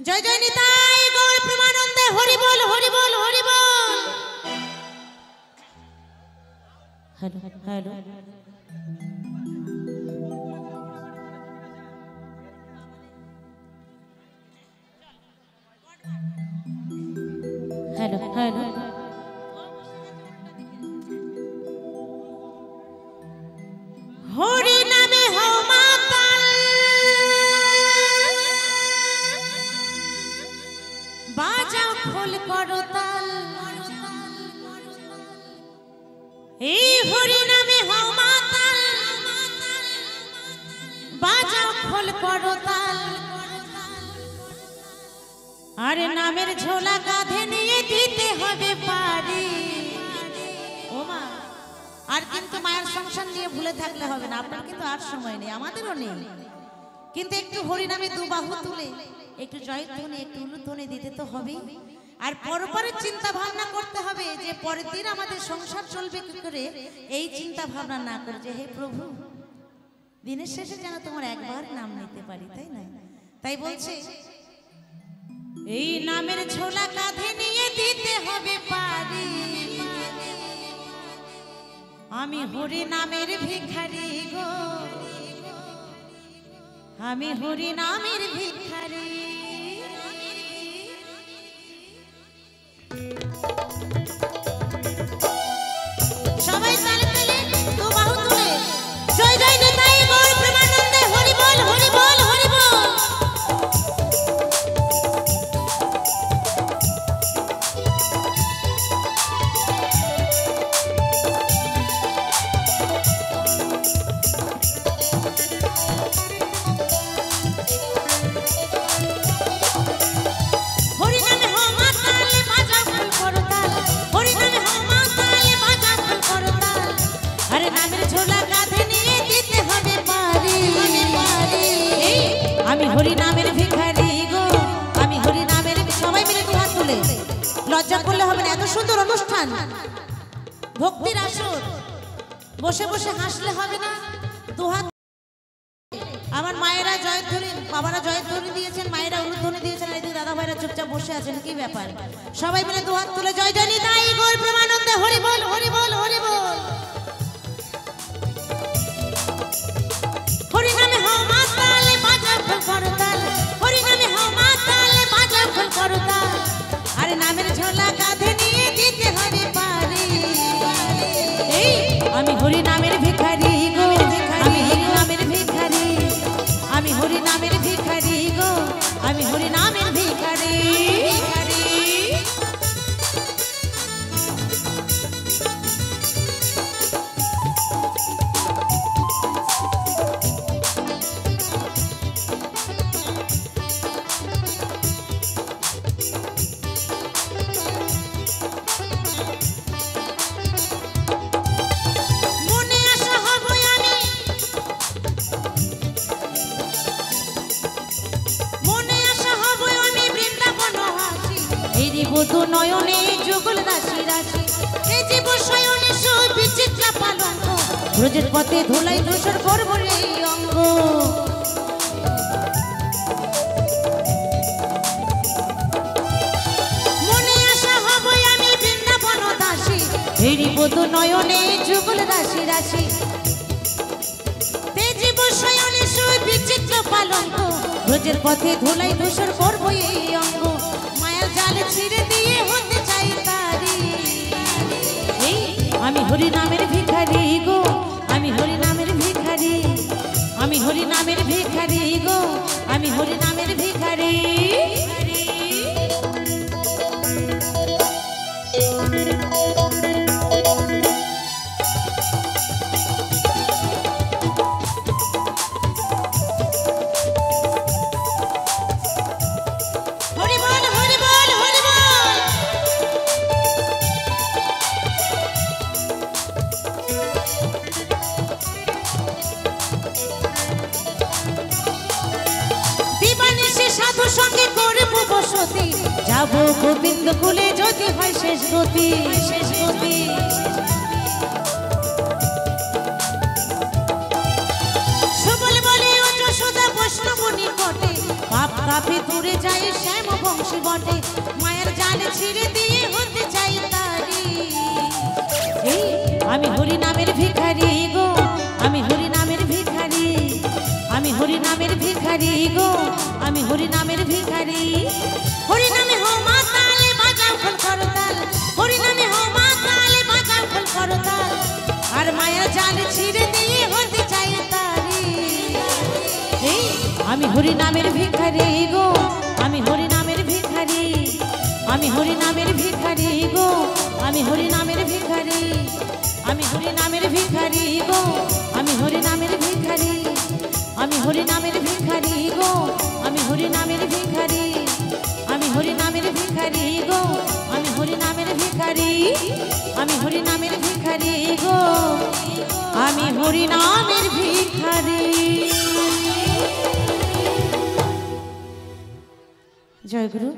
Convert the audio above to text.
জয় জয় নিতাই গৌর প্রেমানন্দে হরি বল হরি বল হরি বল। Hello hello hello hello Hari নামে হও মাতাল বাজাও খোল করো তাল। এই হরি নামে হও মাতাল বাজাও খোল করো তাল। আরে নামের ঝোলা কাঁধে নিয়ে দিতে হবে পারি। ও মা আর কিন্তু মায়ের সংসার নিয়ে ভুলে থাকলে হবে না। আপনার কিন্তু আর সময় নেই, আমাদেরও নেই, কিন্তু একটু হরি নামে দু বাহু তুলে একটু জয়ধ্বনি একটু উলুধ্বনি দিতে তো হবে। আর পরপরের চিন্তা ভাবনা করতে হবে যে পরের দিন আমাদের সংসার চলবে কি করে। এই চিন্তা ভাবনা না করে যে হে প্রভু দিনের শেষে যেন তোমার একবার নাম নিতে পারি, তাই না? তাই বলছে এই নামের ঝোলা কাঁধে নিয়ে দিতে হবে পারি। আমি হরি নামের ভিখারি গো, আমি হরি নামের ভিখারি। সবাই তালে তালে দু বাহু তুলে জয় জয় নিতাই গৌর প্রেমানন্দে হরি বল হরি বল হরি বল। আমি হরি নামের ভিখারি গো, আমি হরি নামের। সবাই মিলে দু হাত তুলে, লজ্জা করলে হবে না, এত সুন্দর অনুষ্ঠান ভক্তির আসর, বসে বসে হাসলে হবে না। দু হাত আমার মায়েরা জয়ধ্বনি, বাবারা জয়ধ্বনি দিয়েছেন, মায়েরা উলুধ্বনি দিয়েছেন, আর এদিকে দাদা ভাইরা চুপচাপ বসে আছেন, কি ব্যাপার? সবাই মিলে দু হাত তুলে জয় জয় নিতাই গৌর প্রেমানন্দে হরি বল হরি বল হরি বল। হরি নামে হও মাতাল বাজাও খোল করো তাল, হরি নামে হও মাতাল বাজাও খোল করো তাল। আরে নামের ঝোলা কাঁধে নিয়ে দিতে হবে পারি। এই আমি হরি নামের ভিখারি গো, আমি হরি নামের ভিখারি, আমি হরি নামের ভিখারি গো, আমি হরি নামের ভিখারি। বধু নয়নে যুগল রাশি রাশি, এই জীব শয়নে সুবিচিত্রা পালঙ্ক, ব্রজের পথে ধুলাই ধূসর করব এই অঙ্গ। মনে আশা হব আমি বৃন্দাবন দাসী, এই বধু নয়নে যুগল রাশি রাশি, এই জীব শয়নে সুবিচিত্রা পালঙ্ক, ব্রজের পথে ধুলাই ধূসর করব এই অঙ্গ। জাল ছিঁড়ে দিয়ে হতে চাই তারি। এই আমি হরি নামের ভিখারি গো, আমি হরি নামের ভিখারি, আমি হরি নামের ভিখারি গো, আমি হরি নামের ভিখারি। যাবো গোবিন্দ কুলে যদি হয় শেষ গতি, শেষ গতি। সুবল বলে ও যশোদা বৈষ্ণব নিকটে, পাপ বাপে দূরে যাই শ্যাম বংশী বটে, মায়ের জাল ছিঁড়ে দিয়ে হতে চাই তারি। এই আমি হরি নামের ভিখারি গো, আমি হরি নামের ভিখারি, আমি হরি নামের ভিখারি গো, আমি হরি নামের ভিখারি। হরি নামে হো মা তালে বাজাও খোল করতাল, হরি নামে হো মা তালে বাজাও খোল করতাল, আর মায়ের জাল ছিঁড়ে দিয়ে হতে চাই তারি। এই আমি হরি নামের ভিখারি গো, আমি হরি নামের ভিখারি, আমি হরি নামের ভিখারি গো, আমি হরি নামের ভিখারি, আমি হরি নামের ভিখারি গো, আমি হরি নামের ভিখারি, আমি হরি নামের ভিখারি গো, আমি হরি নামের ভিখারি, আমি হরি নামের ভিখারি গো, আমি হরি নামের ভিখারি, আমি হরি নামের ভিখারি গো, আমি হরি নামের ভিখারি। জয় গুরু।